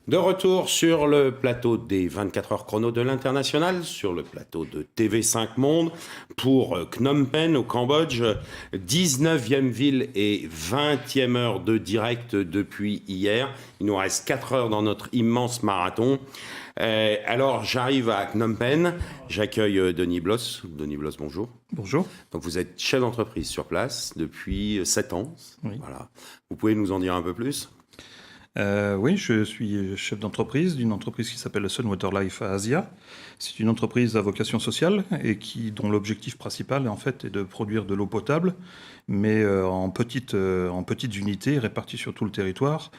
De retour sur le plateau des 24 heures chrono de l'International, sur le plateau de TV5 Monde, pour Phnom Penh au Cambodge, 19e ville et 20e heure de direct depuis hier. Il nous reste 4 heures dans notre immense marathon. Alors j'arrive à Phnom Penh, j'accueille Denis Bloss. Denis Bloss, bonjour. Bonjour. Donc vous êtes chef d'entreprise sur place depuis 7 ans. Oui. Voilà. Vous pouvez nous en dire un peu plus ? Oui, je suis chef d'entreprise d'une entreprise qui s'appelle Sunwater Life Asia. C'est une entreprise à vocation sociale et dont l'objectif principal en fait est de produire de l'eau potable, mais en petites unités réparties sur tout le territoire.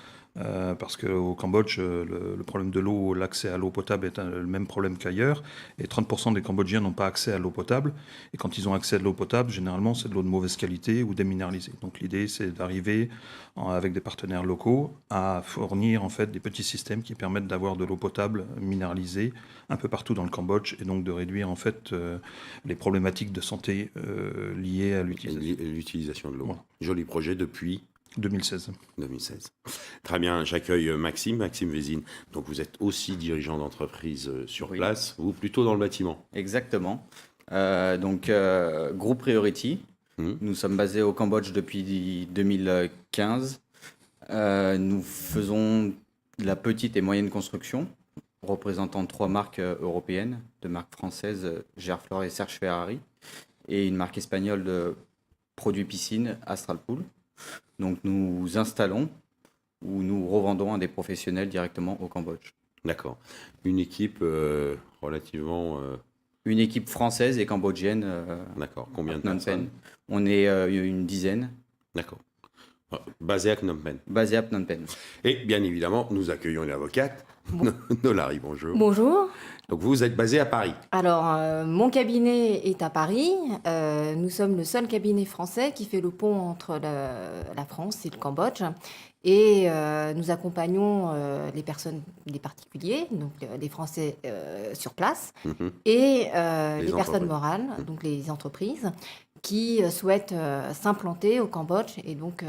Parce qu'au Cambodge, le problème de l'eau, l'accès à l'eau potable est le même problème qu'ailleurs. Et 30% des Cambodgiens n'ont pas accès à l'eau potable. Et quand ils ont accès à de l'eau potable, généralement, c'est de l'eau de mauvaise qualité ou déminéralisée. Donc l'idée, c'est d'arriver, avec des partenaires locaux, à fournir en fait des petits systèmes qui permettent d'avoir de l'eau potable minéralisée un peu partout dans le Cambodge et donc de réduire en fait les problématiques de santé liées à l'utilisation de l'eau. Voilà. Joli projet depuis 2016. Très bien, j'accueille Maxime Vézine. Donc vous êtes aussi dirigeant d'entreprise sur place, vous plutôt dans le bâtiment. Exactement. Groupe Priority. Nous sommes basés au Cambodge depuis 2015. Nous faisons de la petite et moyenne construction, représentant 3 marques européennes, 2 marques françaises, Gerflor et Serge Ferrari, et une marque espagnole de produits piscine, Astral Pool. Donc nous installons ou nous revendons à des professionnels directement au Cambodge. D'accord. Une équipe relativement... Une équipe française et cambodgienne. D'accord. Combien de personnes ? On est une dizaine. D'accord. Basé à Phnom Penh. Basé à Phnom Penh. Et bien évidemment, nous accueillons une avocate. Nolari, bonjour. Bonjour. Donc vous êtes basé à Paris. Alors, mon cabinet est à Paris. Nous sommes le seul cabinet français qui fait le pont entre la France et le Cambodge. Et nous accompagnons les personnes, les particuliers, donc les Français sur place, et les personnes morales, donc les entreprises, qui souhaitent s'implanter au Cambodge. Et donc,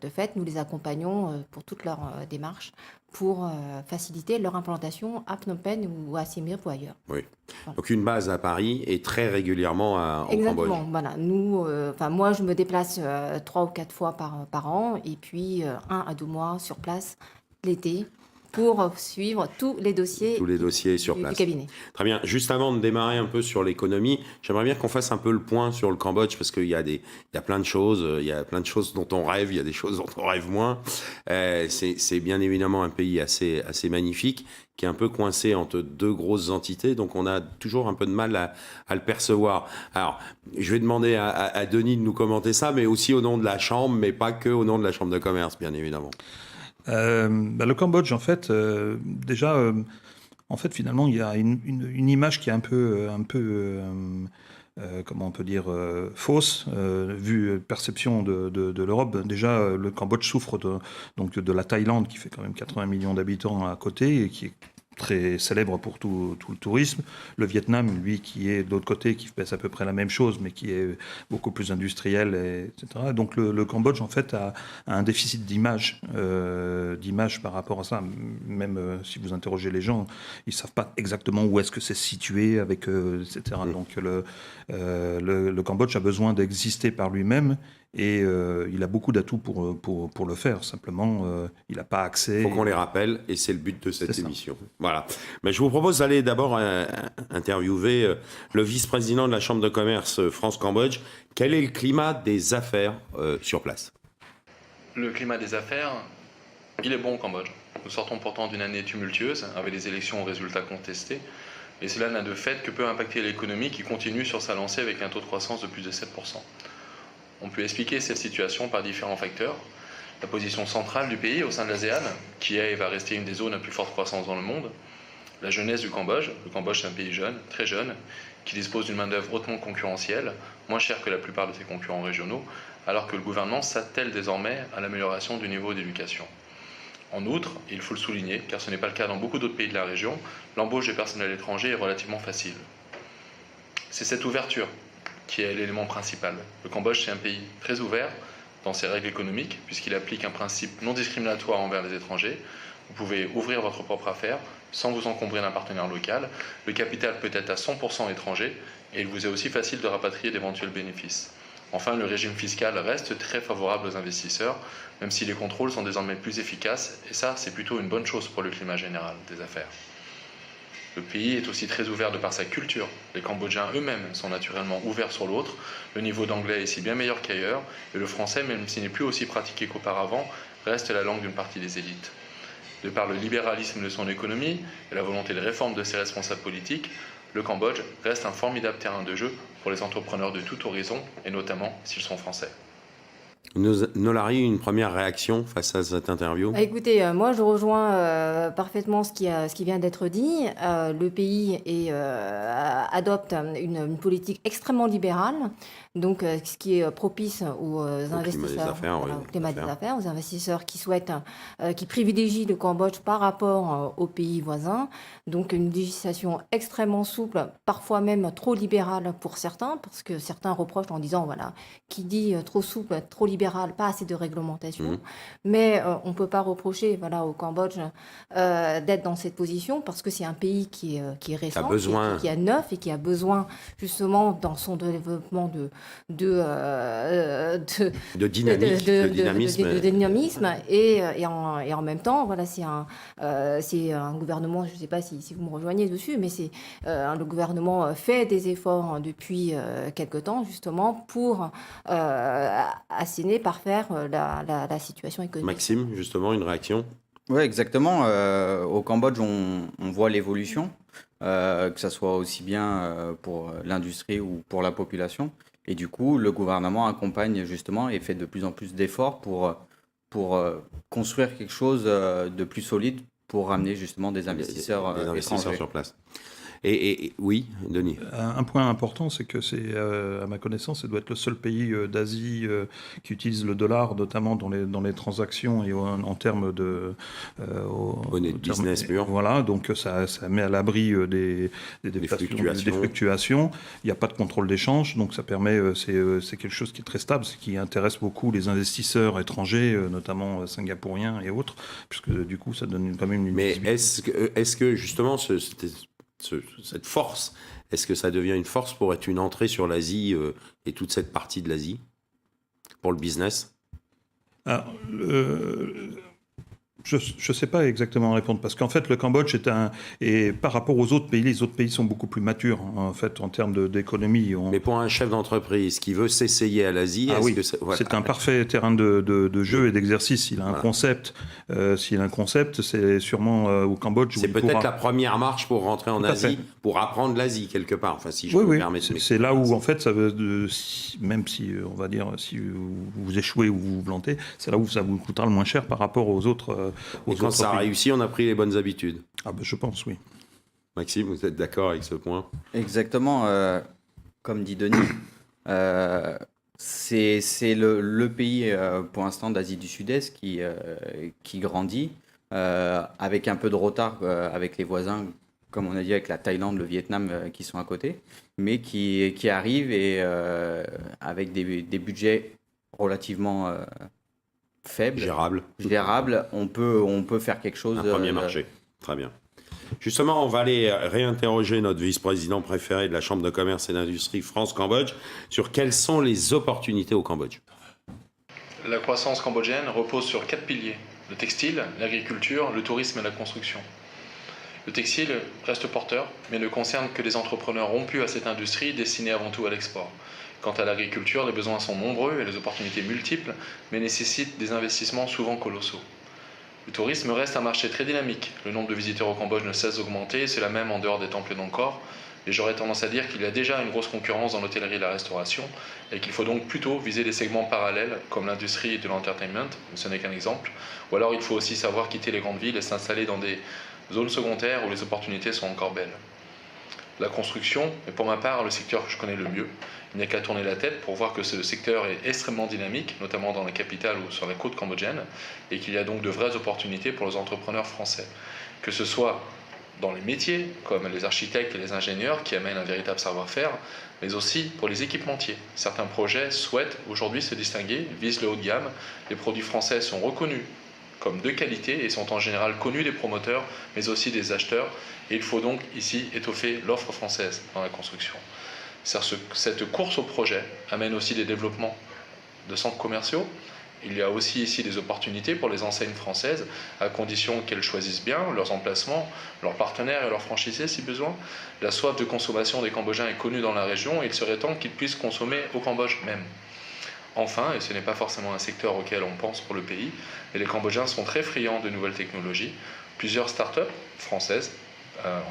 de fait, nous les accompagnons pour toute leur démarche pour faciliter leur implantation à Phnom Penh ou à Siem Reap ou ailleurs. Oui. Voilà. Donc une base à Paris et très régulièrement au Cambodge. Exactement. Voilà. Nous, moi, je me déplace 3 ou 4 fois par an et puis 1 à 2 mois sur place l'été pour suivre tous les dossiers sur place. Du cabinet. Très bien. Juste avant de démarrer un peu sur l'économie, j'aimerais bien qu'on fasse un peu le point sur le Cambodge parce qu'il y a plein de choses. Il y a plein de choses dont on rêve, il y a des choses dont on rêve moins. C'est bien évidemment un pays assez magnifique qui est un peu coincé entre 2 grosses entités, donc on a toujours un peu de mal à le percevoir. Alors, je vais demander à Denis de nous commenter ça, mais aussi au nom de la Chambre, mais pas que au nom de la Chambre de commerce, bien évidemment. Le Cambodge, en fait, finalement, il y a une image qui est un peu comment on peut dire, fausse, vue perception de l'Europe. Déjà, le Cambodge souffre de la Thaïlande, qui fait quand même 80 millions d'habitants à côté, et qui est très célèbre pour tout le tourisme. Le Vietnam, lui, qui est de l'autre côté, qui fait à peu près la même chose, mais qui est beaucoup plus industriel, etc. Donc le Cambodge, en fait, a un déficit d'image par rapport à ça. Même si vous interrogez les gens, ils ne savent pas exactement où est-ce que c'est situé, etc. Donc le Cambodge a besoin d'exister par lui-même. Et il a beaucoup d'atouts pour le faire. Simplement, il n'a pas accès. Il faut qu'on les rappelle, et c'est le but de cette émission. Voilà. Mais je vous propose d'aller d'abord interviewer le vice-président de la Chambre de commerce France-Cambodge. Quel est le climat des affaires sur place ? Le climat des affaires, il est bon au Cambodge. Nous sortons pourtant d'une année tumultueuse, avec des élections aux résultats contestés. Et cela n'a de fait que peu impacter l'économie qui continue sur sa lancée avec un taux de croissance de plus de 7%. On peut expliquer cette situation par différents facteurs. La position centrale du pays au sein de l'ASEAN, qui est et va rester une des zones à plus forte croissance dans le monde. La jeunesse du Cambodge. Le Cambodge, c'est un pays jeune, très jeune, qui dispose d'une main-d'œuvre hautement concurrentielle, moins chère que la plupart de ses concurrents régionaux, alors que le gouvernement s'attelle désormais à l'amélioration du niveau d'éducation. En outre, il faut le souligner, car ce n'est pas le cas dans beaucoup d'autres pays de la région, l'embauche des personnels étrangers est relativement facile. C'est cette ouverture qui est l'élément principal. Le Cambodge, c'est un pays très ouvert dans ses règles économiques, puisqu'il applique un principe non discriminatoire envers les étrangers. Vous pouvez ouvrir votre propre affaire sans vous encombrer d'un partenaire local. Le capital peut être à 100% étranger et il vous est aussi facile de rapatrier d'éventuels bénéfices. Enfin, le régime fiscal reste très favorable aux investisseurs, même si les contrôles sont désormais plus efficaces, et ça, c'est plutôt une bonne chose pour le climat général des affaires. Le pays est aussi très ouvert de par sa culture. Les Cambodgiens eux-mêmes sont naturellement ouverts sur l'autre. Le niveau d'anglais est ici bien meilleur qu'ailleurs, et le français, même s'il n'est plus aussi pratiqué qu'auparavant, reste la langue d'une partie des élites. De par le libéralisme de son économie et la volonté de réforme de ses responsables politiques, le Cambodge reste un formidable terrain de jeu pour les entrepreneurs de tout horizon, et notamment s'ils sont français. Nolari, une première réaction face à cette interview? Écoutez, moi je rejoins parfaitement ce qui vient d'être dit. Le pays adopte une politique extrêmement libérale, donc ce qui est propice aux investisseurs, au climat des affaires, aux investisseurs qui souhaitent, qui privilégient le Cambodge par rapport aux pays voisins. Donc une législation extrêmement souple, parfois même trop libérale pour certains, parce que certains reprochent en disant, voilà, qui dit trop souple, trop libéral, pas assez de réglementation. Mais on ne peut pas reprocher, voilà, au Cambodge d'être dans cette position, parce que c'est un pays qui est récent, qui est neuf et qui a besoin justement dans son développement de dynamisme et en même temps, voilà, c'est un gouvernement, je ne sais pas si vous me rejoignez dessus, mais le gouvernement fait des efforts depuis quelque temps justement pour assainir, parfaire la situation économique. Maxime, justement, une réaction? Oui, exactement. Au Cambodge, on voit l'évolution, que ce soit aussi bien pour l'industrie ou pour la population. Et du coup, le gouvernement accompagne justement et fait de plus en plus d'efforts pour construire quelque chose de plus solide pour ramener justement des investisseurs étrangers sur place. Et oui, Denis. Un point important, c'est que c'est, à ma connaissance, ça doit être le seul pays d'Asie qui utilise le dollar, notamment dans les transactions et en termes de business pur. Voilà, donc ça met à l'abri des fluctuations. Il n'y a pas de contrôle d'échange, donc ça permet, c'est quelque chose qui est très stable, qui intéresse beaucoup les investisseurs étrangers, notamment singapouriens et autres, puisque du coup, ça donne quand même une visibilité. Mais est-ce que justement cette force, est-ce que ça devient une force pour être une entrée sur l'Asie et toute cette partie de l'Asie pour le business? Alors, je ne sais pas exactement répondre, parce qu'en fait, le Cambodge et par rapport aux autres pays, les autres pays sont beaucoup plus matures, en fait, en termes d'économie. Mais pour un chef d'entreprise qui veut s'essayer à l'Asie, c'est un parfait terrain de jeu et d'exercice. S'il a un concept, c'est sûrement au Cambodge. C'est peut-être la première marche pour rentrer en Asie, pour apprendre l'Asie quelque part. Enfin, si je peux me permettre. C'est là où, en fait, ça veut, même si, on va dire, si vous échouez ou vous vous plantez, c'est là où ça vous coûtera le moins cher par rapport aux autres. Et quand ça a réussi, on a pris les bonnes habitudes. Ah ben, je pense, oui. Maxime, vous êtes d'accord avec ce point? Exactement. Comme dit Denis, c'est le pays, pour l'instant, d'Asie du Sud-Est qui grandit, avec un peu de retard avec les voisins, comme on a dit, avec la Thaïlande, le Vietnam qui sont à côté, mais qui arrivent et avec des budgets relativement... faible, gérable, on peut faire quelque chose. Un premier marché, très bien. Justement, on va aller réinterroger notre vice-président préféré de la Chambre de commerce et d'industrie France-Cambodge sur quelles sont les opportunités au Cambodge. La croissance cambodgienne repose sur 4 piliers: le textile, l'agriculture, le tourisme et la construction. Le textile reste porteur, mais ne concerne que les entrepreneurs rompus à cette industrie destinée avant tout à l'export. Quant à l'agriculture, les besoins sont nombreux et les opportunités multiples, mais nécessitent des investissements souvent colossaux. Le tourisme reste un marché très dynamique. Le nombre de visiteurs au Cambodge ne cesse d'augmenter, c'est la même en dehors des temples d'Angkor. Et j'aurais tendance à dire qu'il y a déjà une grosse concurrence dans l'hôtellerie et la restauration, et qu'il faut donc plutôt viser des segments parallèles, comme l'industrie de l'entertainment, ce n'est qu'un exemple, ou alors il faut aussi savoir quitter les grandes villes et s'installer dans des zones secondaires où les opportunités sont encore belles. La construction est pour ma part le secteur que je connais le mieux. Il n'y a qu'à tourner la tête pour voir que ce secteur est extrêmement dynamique, notamment dans la capitale ou sur la côte cambodgienne, et qu'il y a donc de vraies opportunités pour les entrepreneurs français. Que ce soit dans les métiers, comme les architectes et les ingénieurs qui amènent un véritable savoir-faire, mais aussi pour les équipementiers. Certains projets souhaitent aujourd'hui se distinguer, visent le haut de gamme. Les produits français sont reconnus comme de qualité et sont en général connus des promoteurs, mais aussi des acheteurs. Et il faut donc ici étoffer l'offre française dans la construction. Cette course au projet amène aussi des développements de centres commerciaux. Il y a aussi ici des opportunités pour les enseignes françaises, à condition qu'elles choisissent bien leurs emplacements, leurs partenaires et leurs franchisés si besoin. La soif de consommation des Cambodgiens est connue dans la région et il serait temps qu'ils puissent consommer au Cambodge même. Enfin, et ce n'est pas forcément un secteur auquel on pense pour le pays, mais les Cambodgiens sont très friands de nouvelles technologies. Plusieurs startups françaises,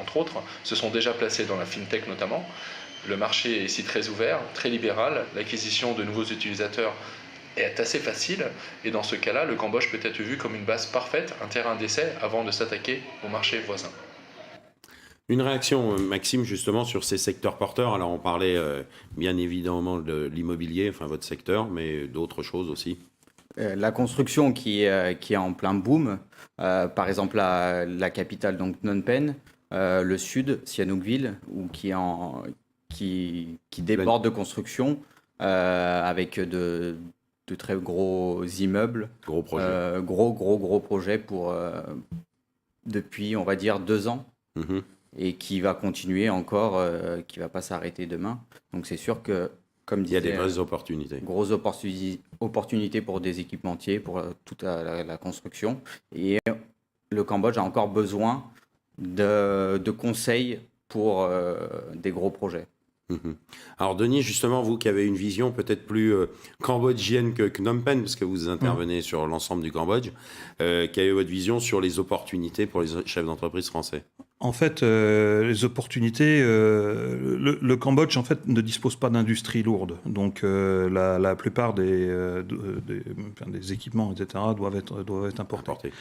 entre autres, se sont déjà placées dans la fintech notamment. Le marché est ici très ouvert, très libéral. L'acquisition de nouveaux utilisateurs est assez facile. Et dans ce cas-là, le Cambodge peut être vu comme une base parfaite, un terrain d'essai avant de s'attaquer au marché voisin. Une réaction, Maxime, justement, sur ces secteurs porteurs. Alors, on parlait bien évidemment de l'immobilier, enfin votre secteur, mais d'autres choses aussi. La construction qui est en plein boom, par exemple la capitale, donc Phnom Penh, le sud, Sihanoukville, qui déborde de construction avec de très gros immeubles. Gros projet. Gros projet depuis, on va dire, 2 ans. Mmh. Et qui va continuer encore, qui ne va pas s'arrêter demain. Donc c'est sûr que, comme il y disait, a des vraies opportunités. Grosses opportunités pour des équipementiers, pour toute la construction. Et le Cambodge a encore besoin de conseils pour des gros projets. Alors Denis, justement, vous qui avez une vision peut-être plus cambodgienne que Phnom Penh, parce que vous intervenez sur l'ensemble du Cambodge, quelle est votre vision sur les opportunités pour les chefs d'entreprise français ? En fait, les opportunités, le Cambodge en fait ne dispose pas d'industrie lourde, donc la plupart des équipements, etc., doivent être importés.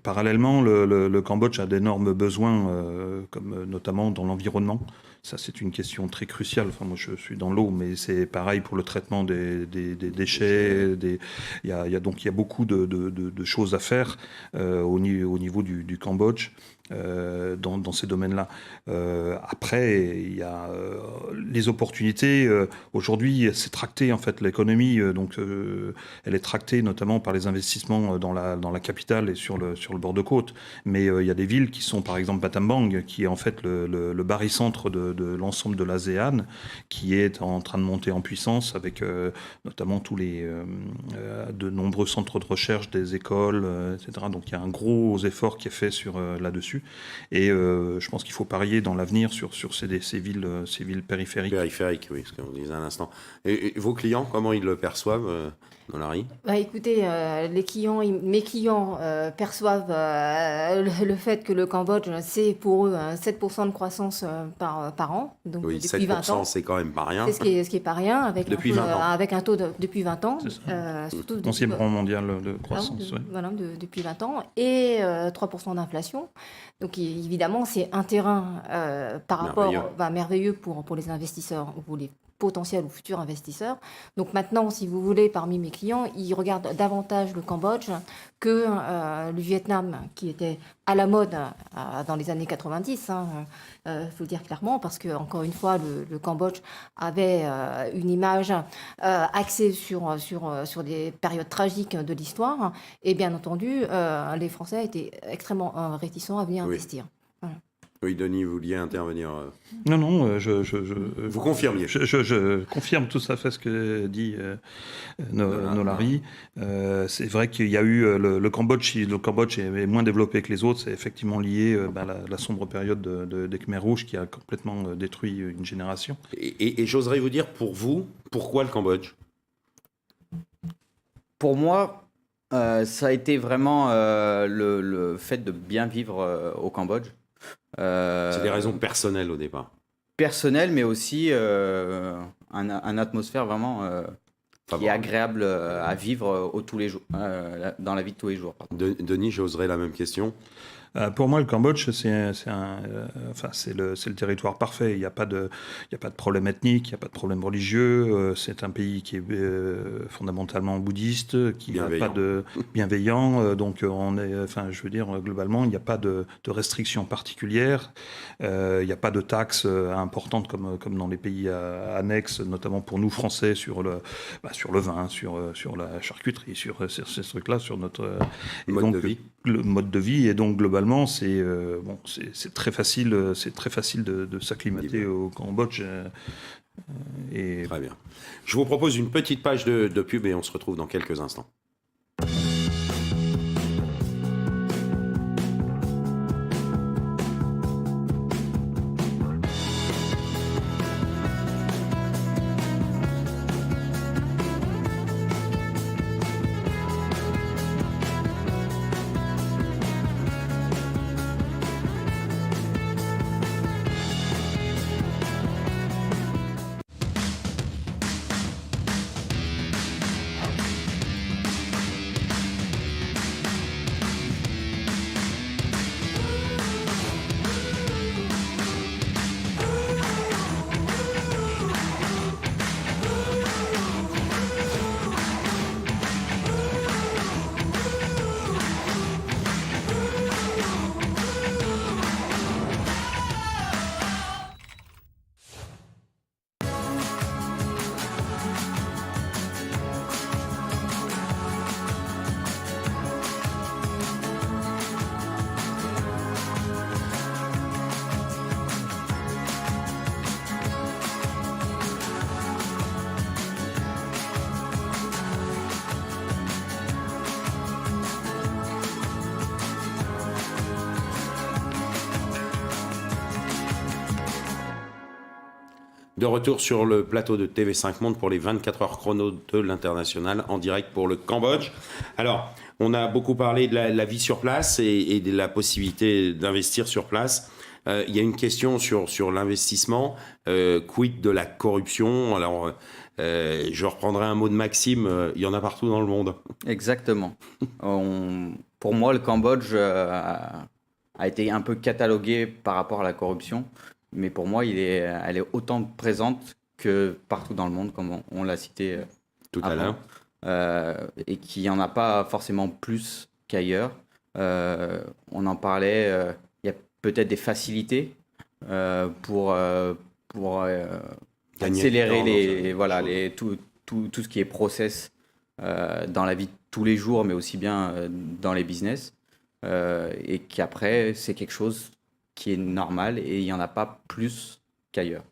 Parallèlement, le Cambodge a d'énormes besoins, comme notamment dans l'environnement. Ça, c'est une question très cruciale. Enfin, moi, je suis dans l'eau, mais c'est pareil pour le traitement des déchets. Il y a beaucoup de choses à faire au niveau du Cambodge. Dans ces domaines-là. Après, il y a les opportunités. Aujourd'hui, c'est tracté en fait l'économie, donc elle est tractée notamment par les investissements dans la capitale et sur le bord de côte. Mais il y a des villes qui sont, par exemple, Battambang, qui est en fait le barycentre de l'ensemble de l'ASEAN, qui est en train de monter en puissance avec notamment de nombreux centres de recherche, des écoles, etc. Donc il y a un gros effort qui est fait là-dessus. Et je pense qu'il faut parier dans l'avenir sur ces villes périphériques. Périphériques, oui, ce qu'on disait à l'instant. Et vos clients, comment ils le perçoivent dans la RI ? Écoutez, mes clients perçoivent le fait que le Cambodge, c'est pour eux 7% de croissance par an. Donc, oui, depuis 7%, 20 ans. C'est quand même pas rien. C'est ce qui est pas rien, avec un taux depuis 20 ans. Surtout 11e rang mondial de croissance. Voilà, depuis 20 ans. Et 3% d'inflation. Donc évidemment, c'est un terrain merveilleux pour les investisseurs ou pour les potentiels ou futurs investisseurs. Donc maintenant, si vous voulez, parmi mes clients, ils regardent davantage le Cambodge que le Vietnam, qui était à la mode dans les années 90, faut le dire clairement, parce que encore une fois, le Cambodge avait une image axée sur des périodes tragiques de l'histoire, et bien entendu, les Français étaient extrêmement réticents à venir investir. Voilà. Oui, Denis, vous vouliez intervenir. Non, vous confirmiez. Je confirme tout à fait ce que dit Nolari. C'est vrai qu'il y a eu le Cambodge. Si le Cambodge est moins développé que les autres, c'est effectivement lié à la sombre période des Khmers rouges qui a complètement détruit une génération. Et j'oserais vous dire, pour vous, pourquoi le Cambodge ? Pour moi, ça a été vraiment le fait de bien vivre au Cambodge. C'est des raisons personnelles au départ. Personnelles, mais aussi un atmosphère vraiment qui est agréable à vivre tous les jours, dans la vie de tous les jours. Denis, j'oserais la même question. Pour moi, le Cambodge, c'est le territoire parfait. Il n'y a pas de problème ethnique, il n'y a pas de problème religieux. C'est un pays qui est fondamentalement bouddhiste, qui n'a pas de bienveillant. Donc, je veux dire, globalement, il n'y a pas de restrictions particulières. Il n'y a pas de taxes importantes comme dans les pays annexes, notamment pour nous Français sur le vin, sur la charcuterie, sur ces trucs-là, sur notre Mode de vie. Le mode de vie. Et donc, globalement, c'est très facile, de s'acclimater au Cambodge. Très bien. Je vous propose une petite page de pub et on se retrouve dans quelques instants. De retour sur le plateau de TV5 Monde pour les 24 heures chrono de l'international en direct pour le Cambodge. Alors, on a beaucoup parlé de la vie sur place et de la possibilité d'investir sur place. Il y a une question sur l'investissement. Quid de la corruption? Alors, je reprendrai un mot de Maxime, il y en a partout dans le monde. Exactement. Pour moi, le Cambodge a été un peu catalogué par rapport à la corruption. Mais pour moi, elle est autant présente que partout dans le monde, comme on l'a cité tout à l'heure. Et qu'il n'y en a pas forcément plus qu'ailleurs. On en parlait, il y a peut-être des facilités pour accélérer tout ce qui est process dans la vie de tous les jours, mais aussi bien dans les business. Et qu'après, c'est quelque chose qui est normal et il n'y en a pas plus qu'ailleurs,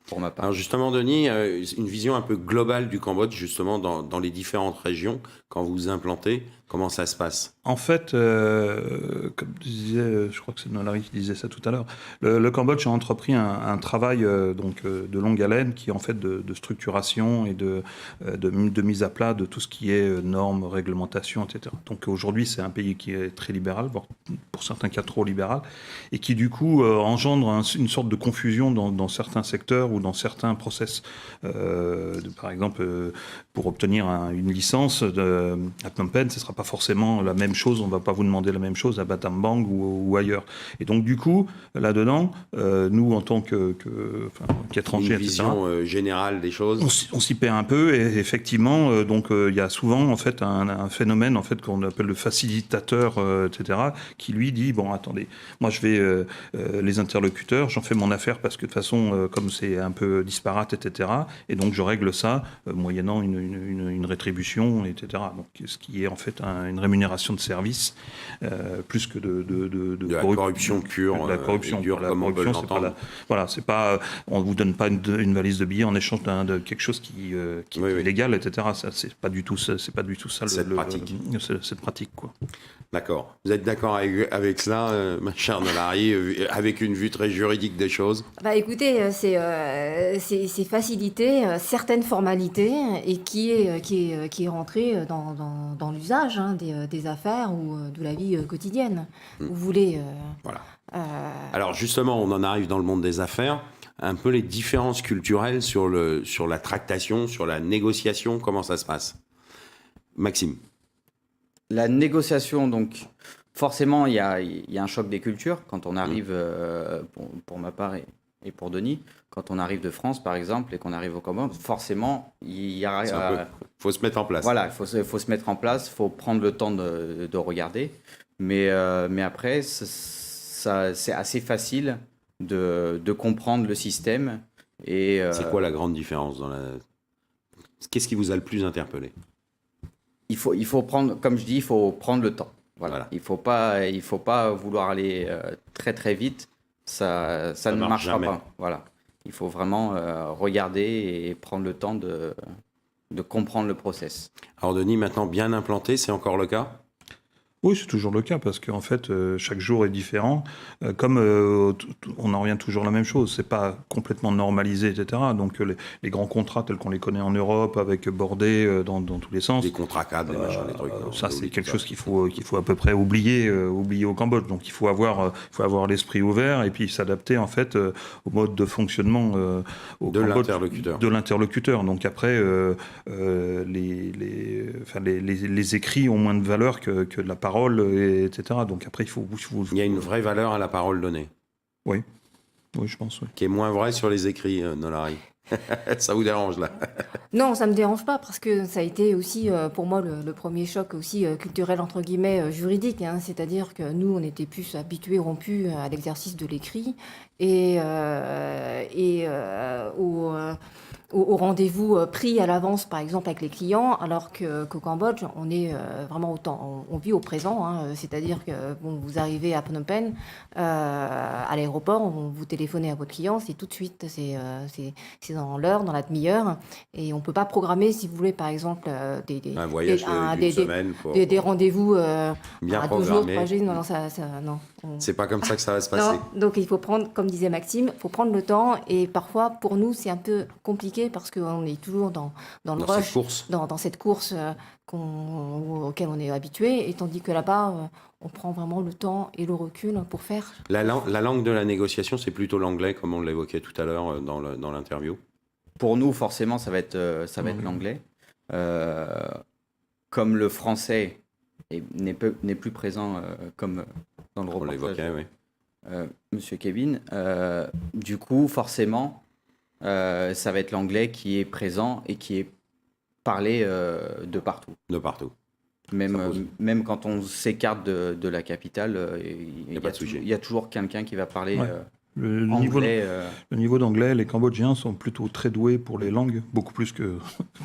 pour ma part. Alors justement, Denis, une vision un peu globale du Cambodge, justement, dans les différentes régions, quand vous vous implantez, comment ça se passe? En fait, comme disait, je crois que c'est Nolari qui disait ça tout à l'heure, le Cambodge a entrepris un travail de longue haleine qui est en fait de structuration et de mise à plat de tout ce qui est normes, réglementations, etc. Donc aujourd'hui, c'est un pays qui est très libéral, voire pour certains cas trop libéral, et qui du coup engendre une sorte de confusion dans certains secteurs ou dans certains process. Par exemple, pour obtenir une licence à Phnom Penh, ce ne sera pas forcément la même chose, on ne va pas vous demander la même chose à Battambang ou ailleurs. Et donc du coup, là-dedans, nous en tant qu'étrangers, une vision générale des choses. On s'y perd un peu et effectivement, il y a souvent en fait un phénomène en fait qu'on appelle le facilitateur, etc., qui lui dit bon attendez, moi je vais les interlocuteurs, j'en fais mon affaire parce que de toute façon comme c'est un peu disparate, etc., et donc je règle ça moyennant une rétribution, etc. Donc ce qui est en fait une rémunération de service plus que de la corruption pure. De la corruption dure, la comme corruption, on peut l'entendre. c'est pas on vous donne pas une valise de billets en échange de quelque chose qui est légal, etc. Ça c'est pas du tout ça cette pratique quoi. D'accord. Vous êtes d'accord avec cela, ma chère Nolari, avec une vue très juridique des choses? Bah écoutez, c'est faciliter certaines formalités et qui est rentré dans l'usage des affaires ou de la vie quotidienne. Vous voulez. Voilà. Alors justement, on en arrive dans le monde des affaires. Un peu les différences culturelles sur la tractation, sur la négociation, comment ça se passe? Maxime. La négociation, donc, Forcément, il y a un choc des cultures quand on arrive, pour ma part et pour Denis, quand on arrive de France, par exemple, et qu'on arrive au Cambodge, forcément, il y a... faut se mettre en place. Voilà, il faut se mettre en place, il faut prendre le temps de regarder. Mais après, c'est assez facile de comprendre le système. Et, c'est quoi la grande différence Qu'est-ce qui vous a le plus interpellé? Il faut prendre, comme je dis, il faut prendre le temps. Voilà. Il faut pas vouloir aller très très vite. Ça ne marchera jamais. pas. Voilà. Il faut vraiment regarder et prendre le temps de comprendre le process. Alors Denis, maintenant bien implanté, c'est encore le cas? Oui, c'est toujours le cas parce qu'en fait, chaque jour est différent. Comme on en revient toujours à la même chose, c'est pas complètement normalisé, etc. Donc les grands contrats tels qu'on les connaît en Europe, avec bordés dans tous les sens. Des contrats cadres, des machins, des trucs. Ça, c'est quelque chose qu'il faut à peu près oublier au Cambodge. Donc il faut avoir l'esprit ouvert et puis s'adapter en fait au mode de fonctionnement de l'interlocuteur. Donc après, les écrits ont moins de valeur que de la parole, etc. Donc après, il y a une vraie valeur à la parole donnée. Oui, je pense. Oui. Qui est moins vrai sur les écrits, Nolari. Ça vous dérange là? Non, ça me dérange pas parce que ça a été aussi pour moi le premier choc aussi culturel entre guillemets juridique. Hein, c'est-à-dire que nous, on était plus habitués, rompus à l'exercice de l'écrit et au rendez-vous pris à l'avance, par exemple, avec les clients, alors qu'au Cambodge, on est vraiment on vit au présent. Hein, c'est-à-dire que vous arrivez à Phnom Penh, à l'aéroport, vous téléphonez à votre client, c'est tout de suite, c'est dans l'heure, dans la demi-heure, et on ne peut pas programmer, si vous voulez, par exemple, un voyage d'une semaine pour des rendez-vous bien à 2 jours, 3 jours. Non. C'est pas comme ça que ça va se passer. Non, donc il faut prendre, comme disait Maxime, il faut prendre le temps, et parfois, pour nous, c'est un peu compliqué parce qu'on est toujours dans le rush, dans cette course auquel on est habitué, et tandis que là-bas, on prend vraiment le temps et le recul pour faire. La langue de la négociation, c'est plutôt l'anglais, comme on l'évoquait tout à l'heure dans l'interview. Pour nous, forcément, ça va être l'anglais. Comme le français n'est plus présent comme dans le reportage. On l'évoquait, oui. Monsieur Kevin, du coup, forcément, ça va être l'anglais qui est présent et qui est parlé de partout. De partout. Même quand on s'écarte de la capitale, il y a toujours quelqu'un qui va parler anglais. Le niveau d'anglais, les Cambodgiens sont plutôt très doués pour les langues, beaucoup plus que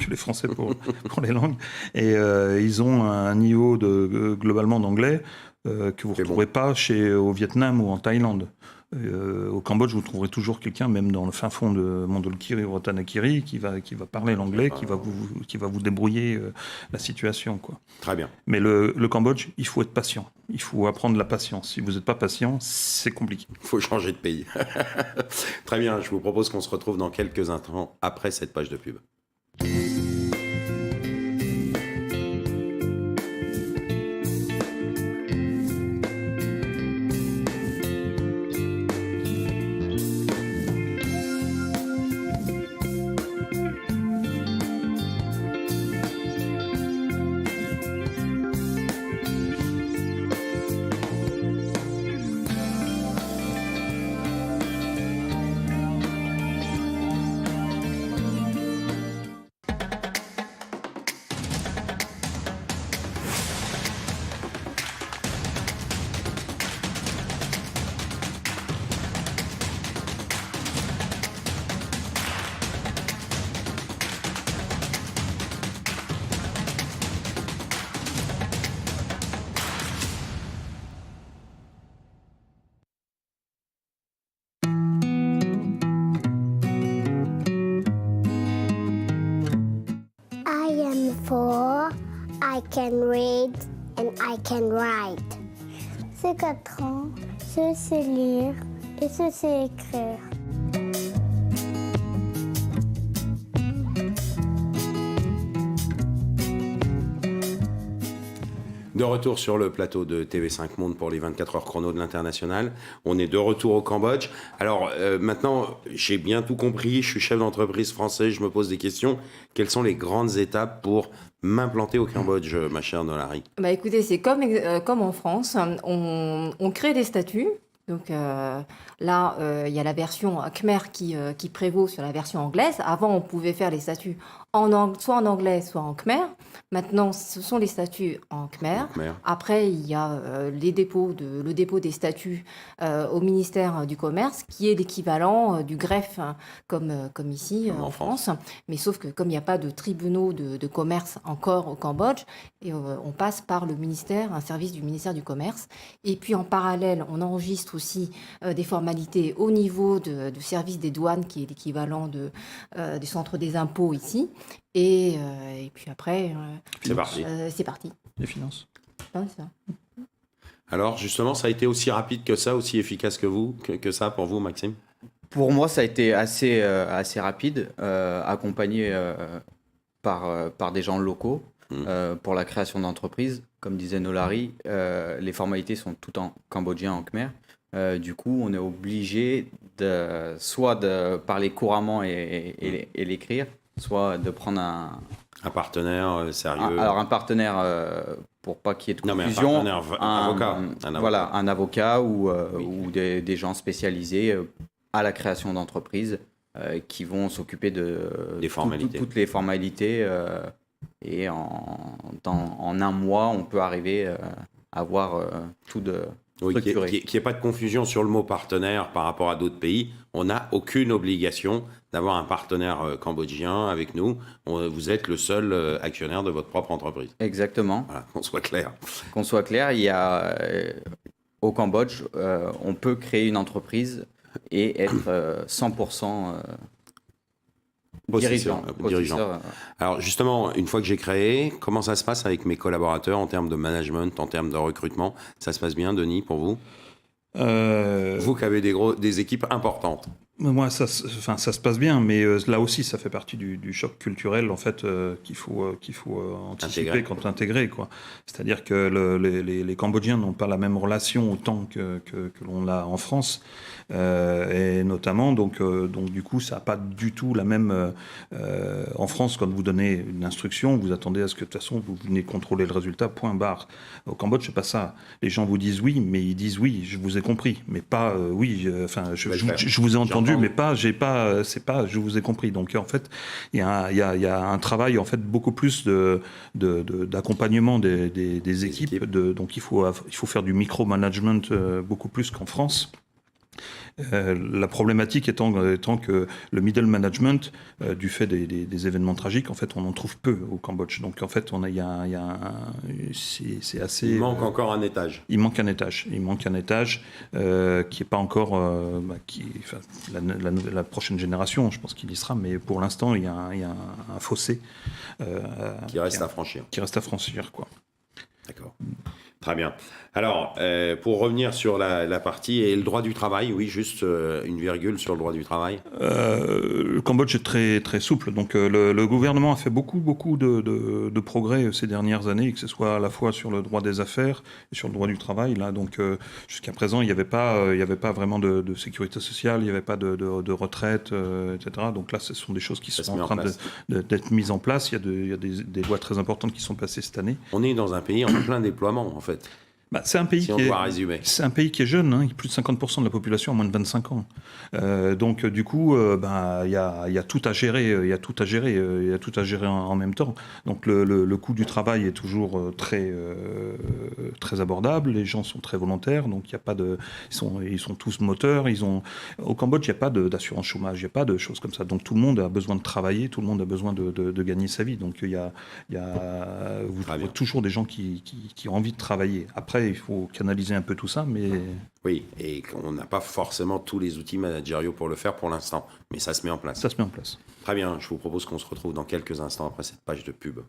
les Français pour les langues. Et ils ont un niveau globalement d'anglais que vous ne retrouverez pas au Vietnam ou en Thaïlande. Au Cambodge, vous trouverez toujours quelqu'un, même dans le fin fond de Mondulkiri ou Ratanakiri, qui va parler l'anglais, qui va vous débrouiller la situation, quoi. Très bien. Mais le Cambodge, il faut être patient. Il faut apprendre la patience. Si vous n'êtes pas patient, c'est compliqué. Il faut changer de pays. Très bien, je vous propose qu'on se retrouve dans quelques instants après cette page de pub. I can read and I can write. C'est 4 ans, je sais lire et je sais écrire. De retour sur le plateau de TV5 Monde pour les 24 heures chrono de l'international. On est de retour au Cambodge. Alors maintenant, j'ai bien tout compris. Je suis chef d'entreprise français. Je me pose des questions. Quelles sont les grandes étapes pour m'implanter au Cambodge, ma chère Nolari? Bah écoutez, c'est comme en France, on crée des statuts. Donc là, il y a la version Khmer qui prévaut sur la version anglaise. Avant, on pouvait faire les statuts soit en anglais, soit en Khmer. Maintenant, ce sont les statuts en Khmer. Après, il y a le dépôt des statuts au ministère du Commerce, qui est l'équivalent du greffe, comme ici en France. Mais sauf que comme il n'y a pas de tribunaux de commerce encore au Cambodge, et on passe par un service du ministère du Commerce. Et puis en parallèle, on enregistre aussi des formalités au niveau du service des douanes, qui est l'équivalent du centre des impôts ici. Et puis après, c'est parti. Les finances. Ouais, c'est ça. Alors justement, ça a été aussi rapide que ça, aussi efficace que ça pour vous, Maxime? Pour moi, ça a été assez rapide, accompagné par des gens locaux pour la création d'entreprises. Comme disait Nolari, les formalités sont toutes en cambodgien, en khmer. Du coup, on est obligé soit de parler couramment et l'écrire, soit de prendre un partenaire sérieux. Alors un partenaire, pour pas qu'il y ait de confusion, un avocat. Voilà, un avocat ou des gens spécialisés à la création d'entreprises qui vont s'occuper des formalités. Toutes les formalités. Et en un mois, on peut arriver à avoir tout de structuré. Qu'il n'y ait pas de confusion sur le mot partenaire par rapport à d'autres pays. On n'a aucune obligation d'avoir un partenaire cambodgien avec nous. Vous êtes le seul actionnaire de votre propre entreprise. Exactement. Voilà, qu'on soit clair. Qu'on soit clair, il y a, au Cambodge, on peut créer une entreprise et être 100% dirigeant. Alors justement, une fois que j'ai créé, comment ça se passe avec mes collaborateurs en termes de management, en termes de recrutement? Ça se passe bien, Denis, pour vous? Vous qui avez des équipes importantes. Moi, ça se passe bien, mais là aussi, ça fait partie du choc culturel en fait qu'il faut anticiper quand intégrer, quoi. C'est-à-dire que les Cambodgiens n'ont pas la même relation autant que l'on l'a en France, et notamment donc du coup, ça n'a pas du tout la même. En France, quand vous donnez une instruction, vous attendez à ce que de toute façon vous venez contrôler le résultat. Point barre. Au Cambodge, c'est pas ça. Les gens vous disent oui, mais ils disent oui, je vous ai compris, mais pas oui. Je vous ai entendu. Mais c'est pas, je vous ai compris. Donc en fait, il y a un travail en fait beaucoup plus d'accompagnement des équipes. Donc il faut faire du micromanagement beaucoup plus qu'en France. La problématique étant que le middle management, du fait des événements tragiques, en fait, on en trouve peu au Cambodge. Donc, en fait, c'est assez. Il manque encore un étage. Il manque un étage qui est pas encore. La prochaine génération, je pense qu'il y sera, mais pour l'instant, il y a un fossé qui reste à franchir. Qui reste à franchir, quoi. D'accord. Très bien. Alors, pour revenir sur la partie et le droit du travail, oui, juste une virgule sur le droit du travail. Le Cambodge est très, très souple. Donc, le gouvernement a fait beaucoup de progrès ces dernières années, que ce soit à la fois sur le droit des affaires et sur le droit du travail. Là, donc, jusqu'à présent, il n'y avait pas vraiment de sécurité sociale, il n'y avait pas de retraite, etc. Donc là, ce sont des choses qui sont en train d'être mises en place. Il y a des lois très importantes qui sont passées cette année. On est dans un pays en plein déploiement, en fait. C'est un pays c'est un pays qui est jeune, hein, plus de 50% de la population a moins de 25 ans. Donc du coup, il y a tout à gérer, il y a tout à gérer en même temps. Donc le coût du travail est toujours très abordable. Les gens sont très volontaires, donc il y a pas ils sont tous moteurs. Au Cambodge, il n'y a pas d'assurance chômage, il n'y a pas de choses comme ça. Donc tout le monde a besoin de travailler, tout le monde a besoin de gagner sa vie. Donc vous trouvez toujours des gens qui ont envie de travailler. Après, il faut canaliser un peu tout ça, mais... Oui, et on n'a pas forcément tous les outils managériaux pour le faire pour l'instant, mais ça se met en place. Ça se met en place. Très bien, je vous propose qu'on se retrouve dans quelques instants après cette page de pub.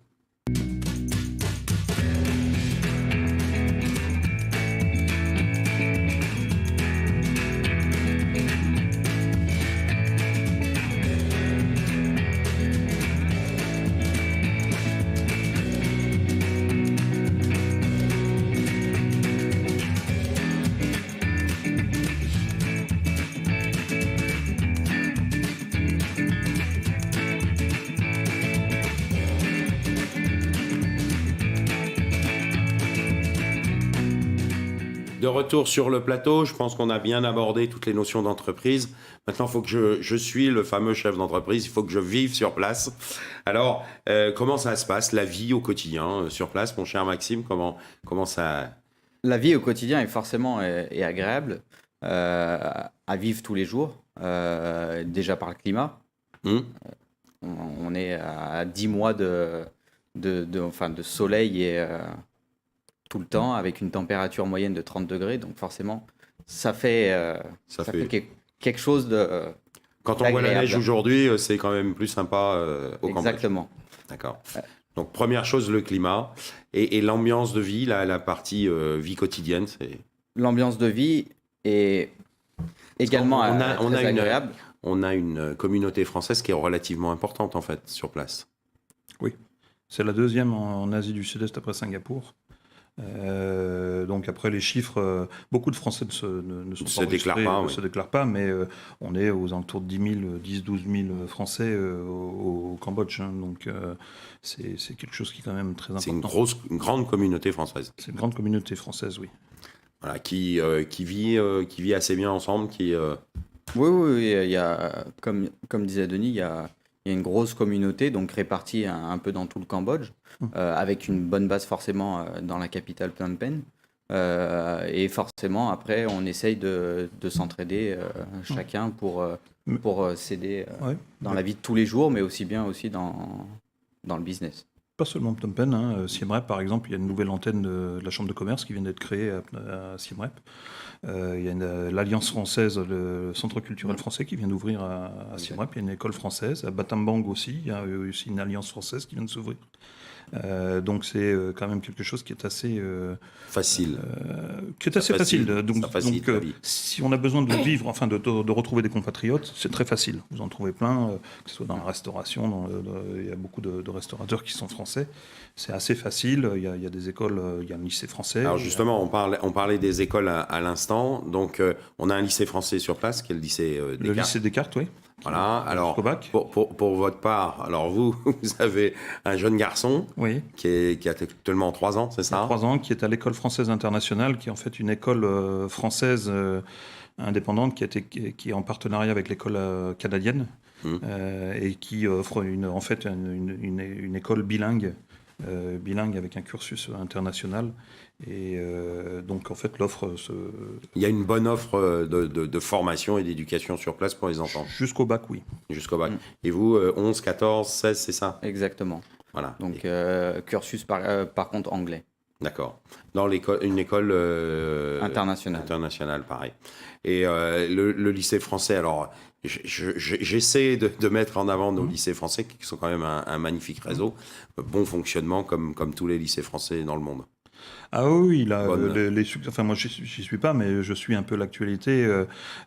De retour sur le plateau, je pense qu'on a bien abordé toutes les notions d'entreprise. Maintenant, il faut que je suis le fameux chef d'entreprise, il faut que je vive sur place. Alors, comment ça se passe, la vie au quotidien sur place, mon cher Maxime, comment ça... La vie au quotidien est forcément est agréable à vivre tous les jours, déjà par le climat. On est à 10 mois de soleil et tout le temps, avec une température moyenne de 30 degrés. Donc forcément, ça fait quelque chose de Quand on voit la neige aujourd'hui, c'est quand même plus sympa au Cambodge. Exactement. D'accord. Donc première chose, le climat et l'ambiance de vie, la partie vie quotidienne. L'ambiance de vie est également très agréable. On a une communauté française qui est relativement importante en fait sur place. Oui, c'est la deuxième en Asie du Sud-Est après Singapour. Donc après les chiffres, beaucoup de Français ne se déclarent pas, mais on est aux alentours de 10-12 000 Français au Cambodge. Hein, donc c'est quelque chose qui est quand même très important. C'est une grande communauté française. C'est une grande communauté française, oui. Voilà, qui vit assez bien ensemble, Oui, il y a, comme disait Denis, il y a une grosse communauté, donc répartie un peu dans tout le Cambodge, avec une bonne base forcément dans la capitale Phnom Penh. Et forcément, après, on essaye de s'entraider chacun pour s'aider dans la vie de tous les jours, mais aussi bien aussi dans le business. Pas seulement Phnom Penh, hein. Siem Reap, par exemple, il y a une nouvelle antenne de la Chambre de commerce qui vient d'être créée à Siem Reap. Il y a l'Alliance française, le Centre culturel français qui vient d'ouvrir à Siem Reap. Il y a une école française. À Battambang aussi, il y a aussi une alliance française qui vient de s'ouvrir. Donc c'est quand même quelque chose qui est assez facile. Donc si on a besoin de vivre, enfin de retrouver des compatriotes, c'est très facile. Vous en trouvez plein, que ce soit dans la restauration, il y a beaucoup de restaurateurs qui sont français. C'est assez facile. Il y a des écoles, il y a un lycée français. Alors justement, on parlait des écoles à l'instant. Donc on a un lycée français sur place, qui est le lycée Descartes. Le lycée Descartes, oui. Voilà, alors pour votre part, alors vous avez un jeune garçon qui a actuellement 3 ans, c'est ça ? 3 ans, qui est à l'école française internationale, qui est en fait une école française indépendante qui est en partenariat avec l'école canadienne et qui offre une école bilingue avec un cursus international. Et donc en fait l'offre Il y a une bonne offre de formation et d'éducation sur place pour les enfants. Jusqu'au bac, oui. Jusqu'au bac. Et vous, 11, 14, 16, c'est ça ? Exactement. Voilà. Donc cursus par contre anglais. D'accord. Dans une école internationale, pareil. Et le lycée français, alors j'essaie de mettre en avant nos lycées français qui sont quand même un magnifique réseau, bon fonctionnement comme tous les lycées français dans le monde. Ah oui, là, enfin moi j'y suis pas, mais je suis un peu l'actualité.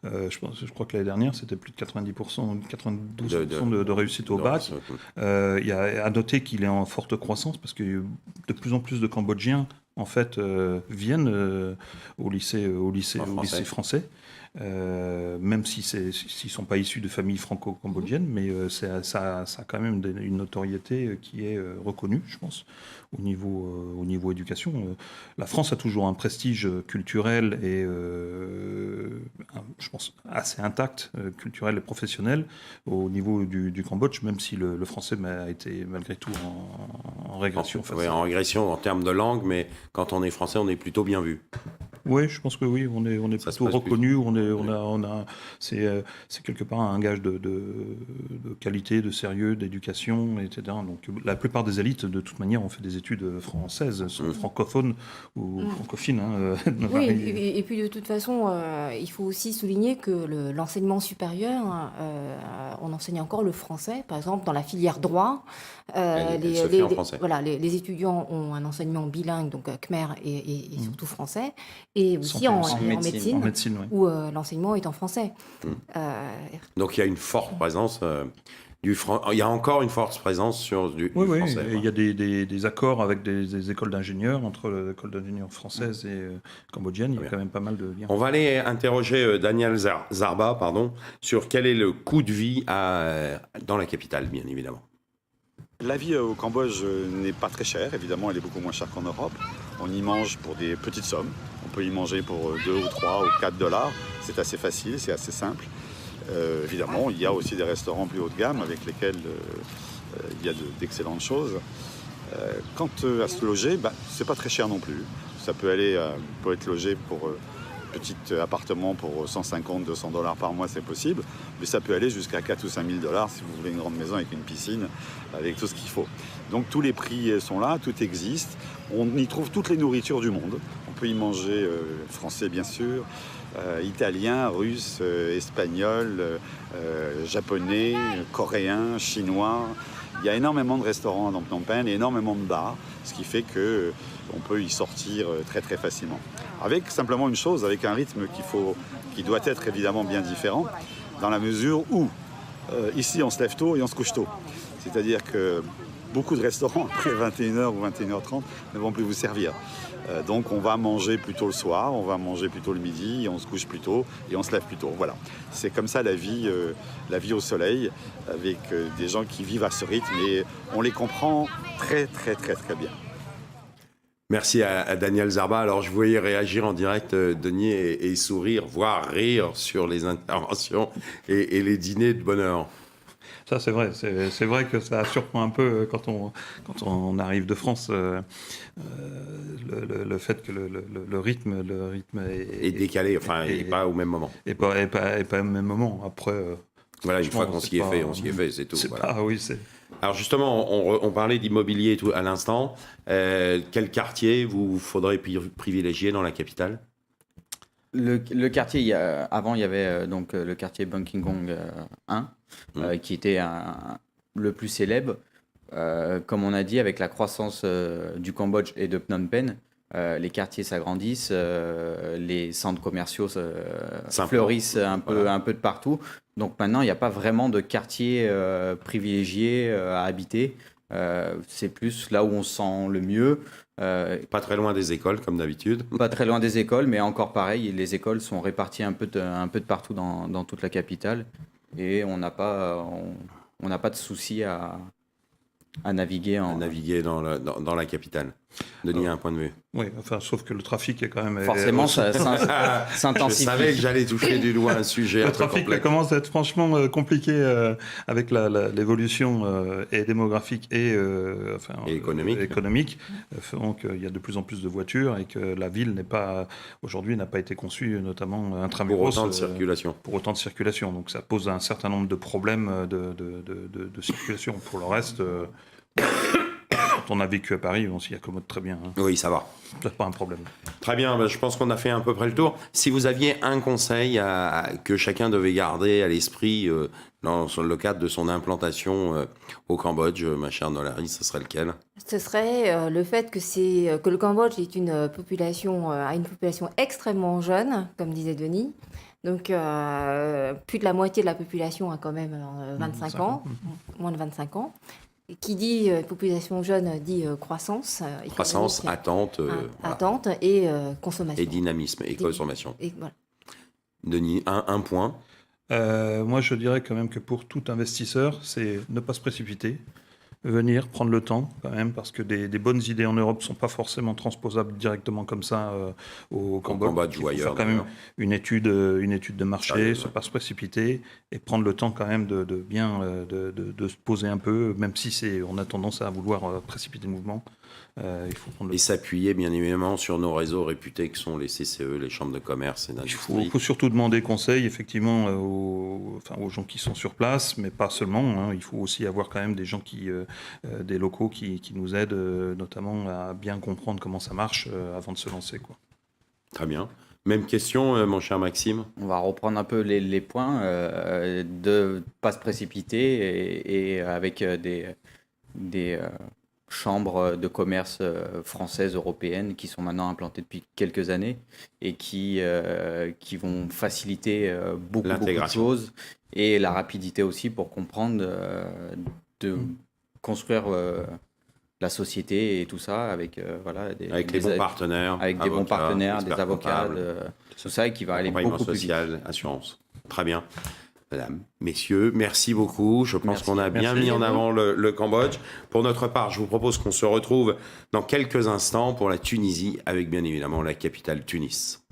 Je crois que l'année dernière c'était plus de 92% de réussite au bac. Il y a à noter qu'il est en forte croissance parce que de plus en plus de Cambodgiens en fait viennent au lycée français. Même s'ils sont pas issus de familles franco-cambodgiennes, mais ça a quand même une notoriété qui est reconnue, je pense, au niveau éducation. La France a toujours un prestige culturel et, je pense, assez intact, culturel et professionnel, au niveau du Cambodge, même si le français a été malgré tout en régression. Oui, en régression en termes de langue, mais quand on est français, on est plutôt bien vu. Oui, je pense que oui, on est plutôt reconnu, c'est quelque part un gage de qualité, de sérieux, d'éducation, etc. Donc la plupart des élites, de toute manière, ont fait des études françaises, sont francophones ou francophiles. Oui, et puis de toute façon, il faut aussi souligner que l'enseignement supérieur, on enseigne encore le français, par exemple dans la filière droit. Les étudiants ont un enseignement bilingue, donc khmer et surtout français, et aussi en médecine, où l'enseignement est en français. Donc il y a une forte présence il y a encore une forte présence du français. Il y a des accords avec des écoles d'ingénieurs, entre l'école d'ingénieurs française et cambodgienne. Il y a quand même pas mal de liens. On va aller interroger Daniel Zarba, sur quel est le coût de vie dans la capitale, bien évidemment. La vie au Cambodge n'est pas très chère, évidemment elle est beaucoup moins chère qu'en Europe. On y mange pour des petites sommes, on peut y manger pour 2 ou 3 ou 4 dollars, c'est assez facile, c'est assez simple. Évidemment, il y a aussi des restaurants plus haut de gamme avec lesquels il y a d'excellentes choses. Quant à se loger, c'est pas très cher non plus. Ça peut être logé pour petit appartement pour 150, 200 dollars par mois, c'est possible. Mais ça peut aller jusqu'à 4 ou 5 000 dollars si vous voulez une grande maison avec une piscine, avec tout ce qu'il faut. Donc tous les prix sont là, tout existe. On y trouve toutes les nourritures du monde. On peut y manger français bien sûr, italien, russe, espagnol, japonais, coréen, chinois. Il y a énormément de restaurants dans Phnom Penh et énormément de bars, ce qui fait qu'on peut y sortir très très facilement. Avec simplement une chose, avec un rythme qui doit être évidemment bien différent, dans la mesure où ici on se lève tôt et on se couche tôt. C'est-à-dire que beaucoup de restaurants après 21h ou 21h30 ne vont plus vous servir. Donc on va manger plus tôt le soir, on va manger plus tôt le midi, on se couche plus tôt et on se lève plus tôt. Voilà. C'est comme ça la vie au soleil, avec des gens qui vivent à ce rythme et on les comprend très très très très bien. Merci à Daniel Zarba. Alors, je voyais réagir en direct Denis et sourire, voire rire sur les interventions et les dîners de bonne heure. Ça, c'est vrai. C'est vrai que ça surprend un peu quand on arrive de France, le fait que le rythme est décalé, enfin, et pas au même moment. Et pas au même moment. Après, voilà, une fois qu'on s'y est fait, c'est tout. Voilà. Alors justement, on parlait d'immobilier tout à l'instant. Quel quartier vous faudrait privilégier dans la capitale ? Le quartier, avant il y avait donc le quartier Bangkok 1, qui était le plus célèbre. Comme on a dit, avec la croissance du Cambodge et de Phnom Penh, les quartiers s'agrandissent, les centres commerciaux fleurissent un peu de partout. Donc maintenant, il n'y a pas vraiment de quartier privilégié à habiter. C'est plus là où on se sent le mieux. Pas très loin des écoles, comme d'habitude. Pas très loin des écoles, mais encore pareil, les écoles sont réparties un peu de partout dans toute la capitale. Et on n'a pas de souci à naviguer dans la capitale. Denis a un point de vue. Oui, enfin, sauf que le trafic est quand même... Forcément, ça s'intensifie. Je savais que j'allais toucher du doigt un sujet le trafic commence à être franchement compliqué avec l'évolution et démographique et économique. Donc, il y a de plus en plus de voitures et que la ville aujourd'hui n'a pas été conçue, notamment intramuros. Pour autant de circulation. Pour autant de circulation. Donc, ça pose un certain nombre de problèmes de circulation. Pour le reste... Quand on a vécu à Paris, on s'y accommode très bien. Hein. Oui, ça va. C'est pas un problème. Très bien, je pense qu'on a fait à peu près le tour. Si vous aviez un conseil que chacun devait garder à l'esprit dans le cadre de son implantation au Cambodge, ma chère Nolari, ce serait lequel ? Ce serait le fait que le Cambodge a une population extrêmement jeune, comme disait Denis. Donc, plus de la moitié de la population a quand même 25 ans, moins de 25 ans. Qui dit population jeune dit croissance. Croissance, attente. Attente et consommation. Et dynamisme et consommation. Et voilà. Denis, un point. Moi, je dirais quand même que pour tout investisseur, c'est ne pas se précipiter. Venir, prendre le temps quand même, parce que des bonnes idées en Europe ne sont pas forcément transposables directement comme ça au Cambodge. Il faut faire quand même une étude de marché, ne pas se précipiter et prendre le temps quand même de bien se poser un peu, même si on a tendance à vouloir précipiter le mouvement. Il faut prendre et s'appuyer bien évidemment sur nos réseaux réputés que sont les CCE, les chambres de commerce et d'industrie. Il faut surtout demander conseil effectivement aux gens qui sont sur place, mais pas seulement. Hein. Il faut aussi avoir quand même des gens des locaux qui nous aident notamment à bien comprendre comment ça marche avant de se lancer, quoi. Très bien. Même question, mon cher Maxime. On va reprendre un peu les points, de ne pas se précipiter et avec des chambres de commerce françaises, européennes, qui sont maintenant implantées depuis quelques années et qui vont faciliter beaucoup de choses et la rapidité aussi pour comprendre de construire la société et tout ça avec les bons partenaires, avec des bons partenaires, des avocats, tout ça, et qui va aller beaucoup plus vite. Assurance. Très bien. Madame, messieurs, merci beaucoup. Je pense Merci. qu'on a bien Merci mis à en vous. avant le Cambodge. Pour notre part, je vous propose qu'on se retrouve dans quelques instants pour la Tunisie, avec bien évidemment la capitale Tunis.